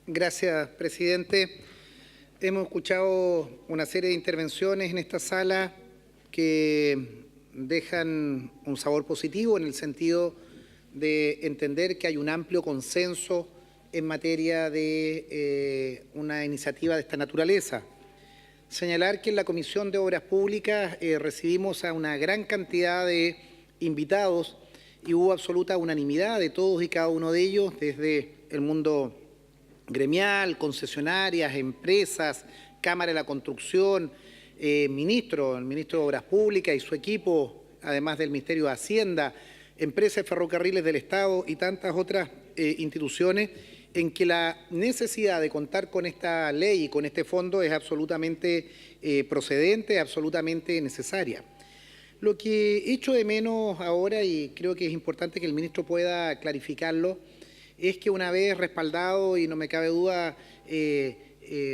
Gracias, presidente. Hemos escuchado una serie de intervenciones en esta sala que dejan un sabor positivo en el sentido de entender que hay un amplio consenso en materia de una iniciativa de esta naturaleza. Señalar que en la Comisión de Obras Públicas recibimos a una gran cantidad de invitados y hubo absoluta unanimidad de todos y cada uno de ellos, desde el mundo gremial, concesionarias, empresas, Cámara de la Construcción, el ministro de Obras Públicas y su equipo, además del Ministerio de Hacienda, empresas de ferrocarriles del Estado y tantas otras instituciones, en que la necesidad de contar con esta ley y con este fondo es absolutamente procedente, absolutamente necesaria. Lo que echo de menos ahora, y creo que es importante que el ministro pueda clarificarlo, es que una vez respaldado, y no me cabe duda,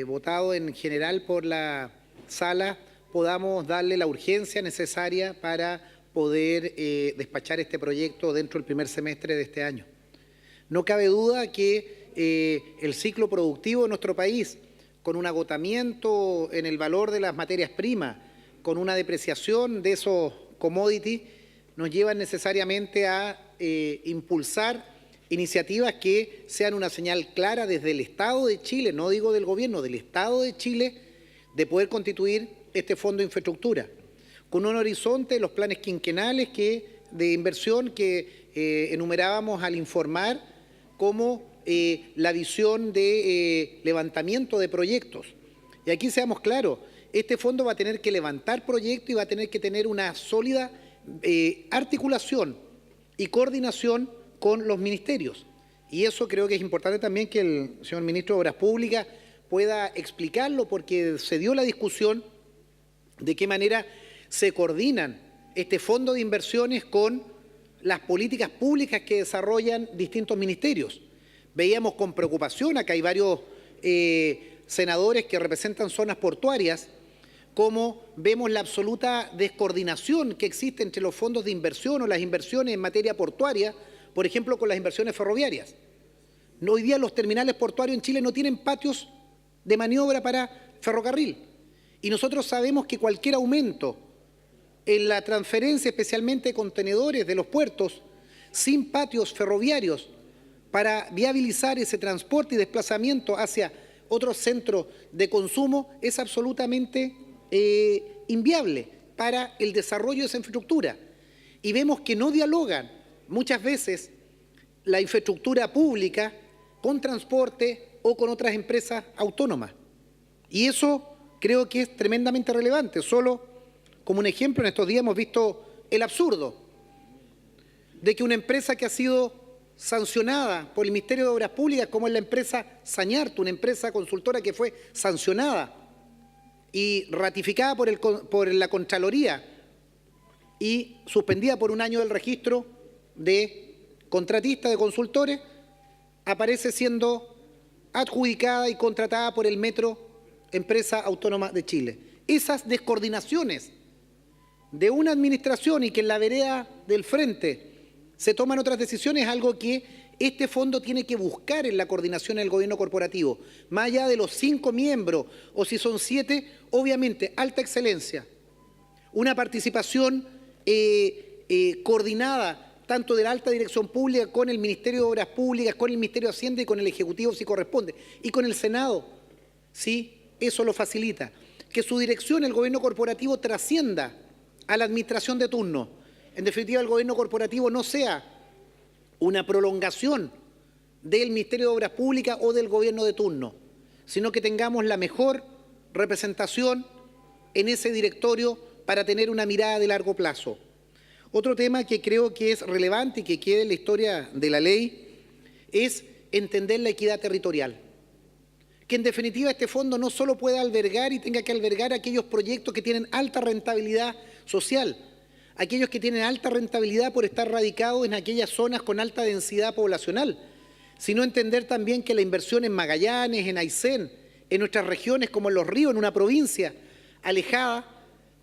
votado en general por la sala, podamos darle la urgencia necesaria para poder despachar este proyecto dentro del primer semestre de este año. No cabe duda que el ciclo productivo de nuestro país, con un agotamiento en el valor de las materias primas, con una depreciación de esos commodities, nos llevan necesariamente a impulsar iniciativas que sean una señal clara desde el Estado de Chile, no digo del Gobierno, del Estado de Chile, de poder constituir este fondo de infraestructura, con un horizonte de los planes quinquenales de inversión que enumerábamos al informar, como la visión de levantamiento de proyectos. Y aquí seamos claros, este fondo va a tener que levantar proyectos y va a tener que tener una sólida articulación y coordinación con los ministerios. Y eso creo que es importante también que el señor ministro de Obras Públicas pueda explicarlo, porque se dio la discusión de qué manera se coordinan este fondo de inversiones con las políticas públicas que desarrollan distintos ministerios. Veíamos con preocupación, acá hay varios senadores que representan zonas portuarias, cómo vemos la absoluta descoordinación que existe entre los fondos de inversión o las inversiones en materia portuaria, por ejemplo, con las inversiones ferroviarias. Hoy día los terminales portuarios en Chile no tienen patios de maniobra para ferrocarril. Y nosotros sabemos que cualquier aumento en la transferencia, especialmente de contenedores de los puertos, sin patios ferroviarios para viabilizar ese transporte y desplazamiento hacia otros centros de consumo, es absolutamente inviable para el desarrollo de esa infraestructura. Y vemos que no dialogan muchas veces la infraestructura pública con transporte o con otras empresas autónomas. Y eso creo que es tremendamente relevante. Solo como un ejemplo, en estos días hemos visto el absurdo de que una empresa que ha sido sancionada por el Ministerio de Obras Públicas, como es la empresa Sañarto, una empresa consultora que fue sancionada y ratificada por la Contraloría y suspendida por un año del registro de contratistas de consultores, aparece siendo adjudicada y contratada por el Metro, empresa autónoma de Chile. Esas descoordinaciones de una administración y que en la vereda del frente se toman otras decisiones, es algo que este fondo tiene que buscar en la coordinación del gobierno corporativo. Más allá de los 5 miembros o si son 7, obviamente alta excelencia, una participación coordinada tanto de la alta dirección pública con el Ministerio de Obras Públicas, con el Ministerio de Hacienda y con el Ejecutivo si corresponde, y con el Senado, ¿sí? Eso lo facilita. Que su dirección, el gobierno corporativo, trascienda a la administración de turno. En definitiva, el gobierno corporativo no sea una prolongación del Ministerio de Obras Públicas o del gobierno de turno, sino que tengamos la mejor representación en ese directorio para tener una mirada de largo plazo. Otro tema que creo que es relevante y que quede en la historia de la ley es entender la equidad territorial. Que en definitiva este fondo no solo pueda albergar y tenga que albergar aquellos proyectos que tienen alta rentabilidad social, aquellos que tienen alta rentabilidad por estar radicados en aquellas zonas con alta densidad poblacional, sino entender también que la inversión en Magallanes, en Aysén, en nuestras regiones como en Los Ríos, en una provincia alejada,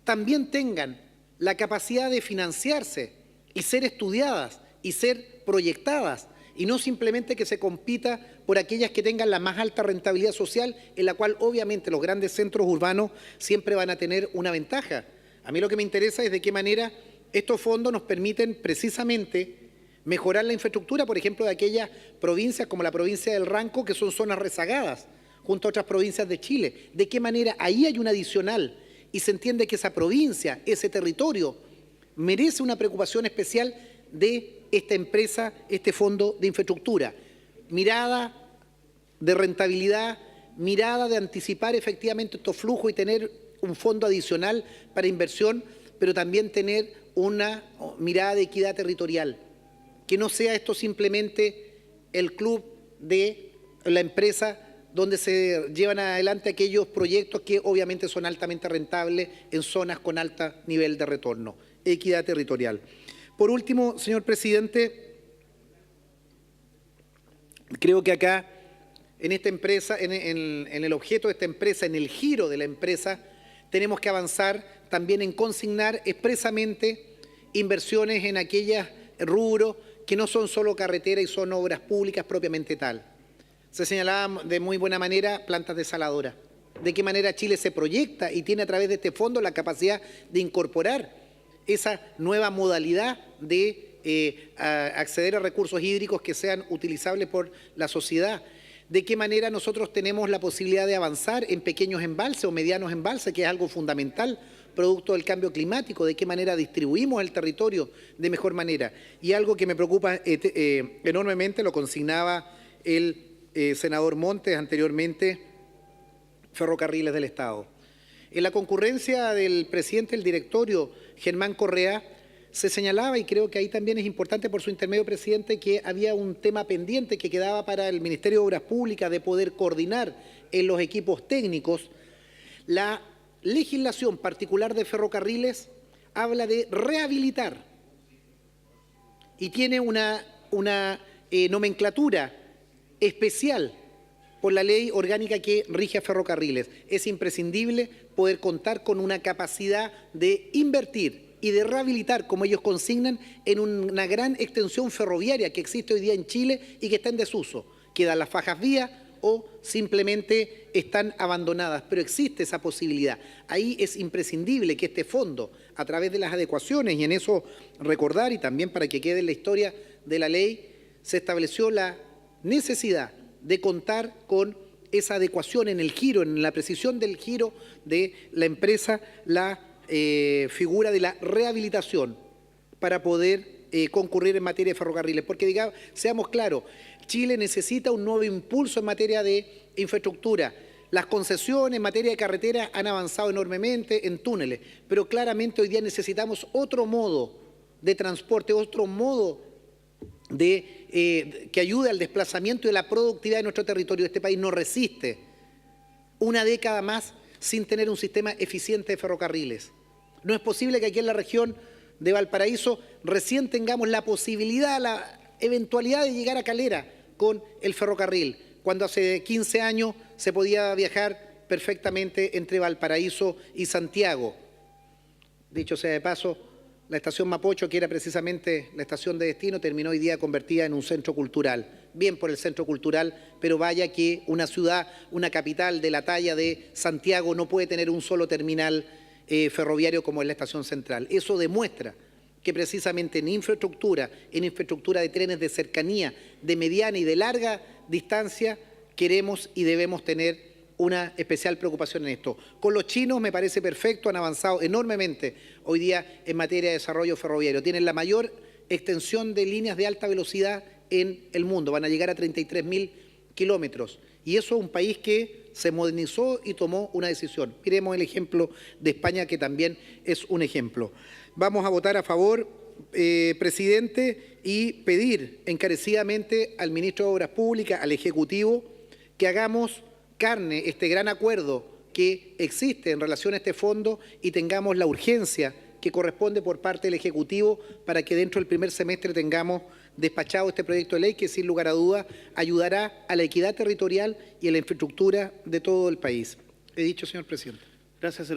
también tengan la capacidad de financiarse y ser estudiadas y ser proyectadas y no simplemente que se compita por aquellas que tengan la más alta rentabilidad social, en la cual obviamente los grandes centros urbanos siempre van a tener una ventaja. A mí lo que me interesa es de qué manera estos fondos nos permiten precisamente mejorar la infraestructura, por ejemplo, de aquellas provincias como la provincia del Ranco, que son zonas rezagadas, junto a otras provincias de Chile. De qué manera ahí hay un adicional y se entiende que esa provincia, ese territorio, merece una preocupación especial de esta empresa, este fondo de infraestructura. Mirada de rentabilidad, mirada de anticipar efectivamente estos flujos y tener un fondo adicional para inversión, pero también tener una mirada de equidad territorial. Que no sea esto simplemente el club de la empresa donde se llevan adelante aquellos proyectos que obviamente son altamente rentables en zonas con alto nivel de retorno. Equidad territorial. Por último, señor presidente, creo que acá, en esta empresa, en el objeto de esta empresa, en el giro de la empresa, tenemos que avanzar también en consignar expresamente inversiones en aquellos rubros que no son solo carretera y son obras públicas propiamente tal. Se señalaba de muy buena manera plantas desaladoras. De qué manera Chile se proyecta y tiene a través de este fondo la capacidad de incorporar esa nueva modalidad de acceder a recursos hídricos que sean utilizables por la sociedad. De qué manera nosotros tenemos la posibilidad de avanzar en pequeñños embalses o medianos embalses, que es algo fundamental, producto del cambio climático, de qué manera distribuimos el territorio de mejor manera. Y algo que me preocupa enormemente, lo consignaba el senador Montes anteriormente, Ferrocarriles del Estado. En la concurrencia del presidente del directorio, Germán Correa, se señalaba, y creo que ahí también es importante por su intermedio, presidente, que había un tema pendiente que quedaba para el Ministerio de Obras Públicas de poder coordinar en los equipos técnicos. La legislación particular de ferrocarriles habla de rehabilitar y tiene una nomenclatura especial por la ley orgánica que rige a ferrocarriles. Es imprescindible poder contar con una capacidad de invertir y de rehabilitar, como ellos consignan, en una gran extensión ferroviaria que existe hoy día en Chile y que está en desuso. Quedan las fajas vías o simplemente están abandonadas, pero existe esa posibilidad. Ahí es imprescindible que este fondo, a través de las adecuaciones, y en eso recordar, y también para que quede en la historia de la ley, se estableció la necesidad de contar con esa adecuación en el giro, en la precisión del giro de la empresa, la figura de la rehabilitación para poder concurrir en materia de ferrocarriles. Porque digamos, seamos claros, Chile necesita un nuevo impulso en materia de infraestructura. Las concesiones en materia de carretera han avanzado enormemente en túneles, pero claramente hoy día necesitamos otro modo de transporte, otro modo que ayude al desplazamiento y a la productividad de nuestro territorio. Este país no resiste una década más sin tener un sistema eficiente de ferrocarriles. No es posible que aquí en la región de Valparaíso recién tengamos la posibilidad, la eventualidad de llegar a Calera con el ferrocarril, cuando hace 15 años se podía viajar perfectamente entre Valparaíso y Santiago. Dicho sea de paso, la estación Mapocho, que era precisamente la estación de destino, terminó hoy día convertida en un centro cultural. Bien por el centro cultural, pero vaya que una ciudad, una capital de la talla de Santiago no puede tener un solo terminal ferroviario como es la estación central. Eso demuestra que precisamente en infraestructura de trenes de cercanía, de mediana y de larga distancia, queremos y debemos tener una especial preocupación en esto. Con los chinos me parece perfecto, han avanzado enormemente hoy día en materia de desarrollo ferroviario. Tienen la mayor extensión de líneas de alta velocidad en el mundo, van a llegar a 33.000 kilómetros. Y eso es un país que se modernizó y tomó una decisión. Miremos el ejemplo de España, que también es un ejemplo. Vamos a votar a favor, presidente, y pedir encarecidamente al ministro de Obras Públicas, al Ejecutivo, que hagamos carne este gran acuerdo que existe en relación a este fondo y tengamos la urgencia que corresponde por parte del Ejecutivo para que dentro del primer semestre tengamos despachado este proyecto de ley que sin lugar a dudas ayudará a la equidad territorial y a la infraestructura de todo el país. He dicho, señor presidente. Gracias,